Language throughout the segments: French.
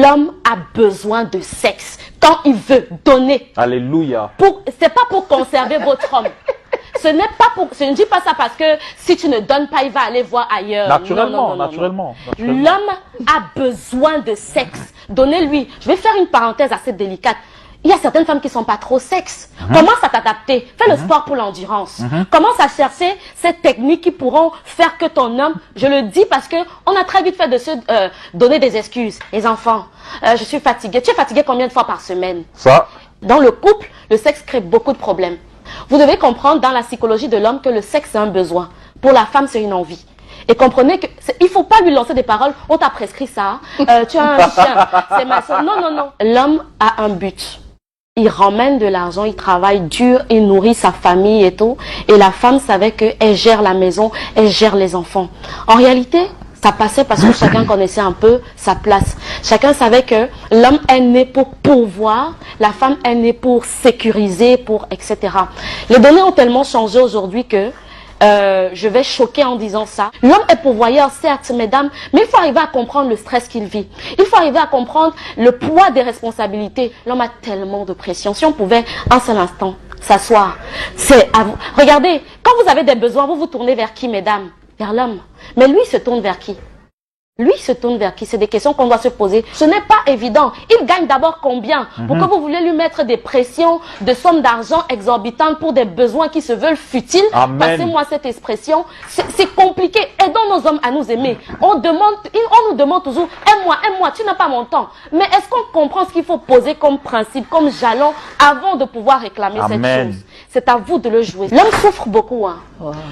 L'homme a besoin de sexe quand il veut donner. Alléluia. C'est pas pour conserver votre homme. Ce n'est pas pour, je ne dis pas ça parce que si tu ne donnes pas, il va aller voir ailleurs. Naturellement, naturellement. L'homme a besoin de sexe. Donnez-lui. Je vais faire une parenthèse assez délicate. Il y a certaines femmes qui ne sont pas trop sexe. Commence à t'adapter. Fais le sport pour l'endurance. Commence à chercher ces techniques qui pourront faire que ton homme, je le dis parce que on a très vite fait de se donner des excuses. Les enfants, je suis fatiguée. Tu es fatigué combien de fois par semaine? Ça. Dans le couple, le sexe crée beaucoup de problèmes. Vous devez comprendre dans la psychologie de l'homme que le sexe c'est un besoin. Pour la femme, c'est une envie. Et comprenez que il faut pas lui lancer des paroles. On t'a prescrit ça. Tu as un chien. C'est ma soeur. Non, non, non. L'homme a un but. Il ramène de l'argent, il travaille dur, il nourrit sa famille et tout. Et la femme savait qu'elle gère la maison, elle gère les enfants. En réalité, ça passait parce que chacun connaissait un peu sa place. Chacun savait que l'homme est né pour pourvoir, la femme est née pour sécuriser, pour etc. Les données ont tellement changé aujourd'hui que je vais choquer en disant ça. L'homme est pourvoyeur, certes, mesdames, mais il faut arriver à comprendre le stress qu'il vit. Il faut arriver à comprendre le poids des responsabilités. L'homme a tellement de pression. Si on pouvait un seul instant s'asseoir, c'est à vous. Regardez, quand vous avez des besoins, vous vous tournez vers qui, mesdames? Vers l'homme. Mais lui se tourne vers qui? Lui se tourne vers qui? C'est des questions qu'on doit se poser. Ce n'est pas évident. Il gagne d'abord combien? Pourquoi vous voulez lui mettre des pressions, de sommes d'argent exorbitantes pour des besoins qui se veulent futiles? Passez-moi cette expression. C'est compliqué. Aidons nos hommes à nous aimer. On nous demande toujours, aime-moi, tu n'as pas mon temps. Mais est-ce qu'on comprend ce qu'il faut poser comme principe, comme jalon, avant de pouvoir réclamer cette chose? C'est à vous de le jouer. L'homme souffre beaucoup. Hein.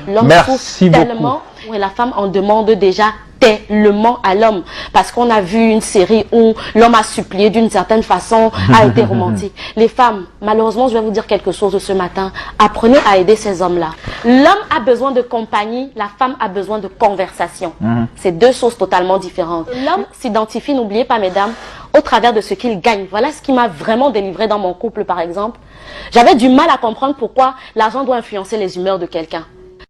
L'homme souffre tellement. Et la femme en demande déjà tellement à l'homme. Parce qu'on a vu une série où l'homme a supplié d'une certaine façon, a été romantique. Les femmes, malheureusement, je vais vous dire quelque chose ce matin. Apprenez à aider ces hommes-là. L'homme a besoin de compagnie, la femme a besoin de conversation. C'est deux choses totalement différentes. L'homme s'identifie, n'oubliez pas, mesdames, au travers de ce qu'il gagne. Voilà ce qui m'a vraiment délivré dans mon couple, par exemple. J'avais du mal à comprendre pourquoi l'argent doit influencer les humeurs de quelqu'un.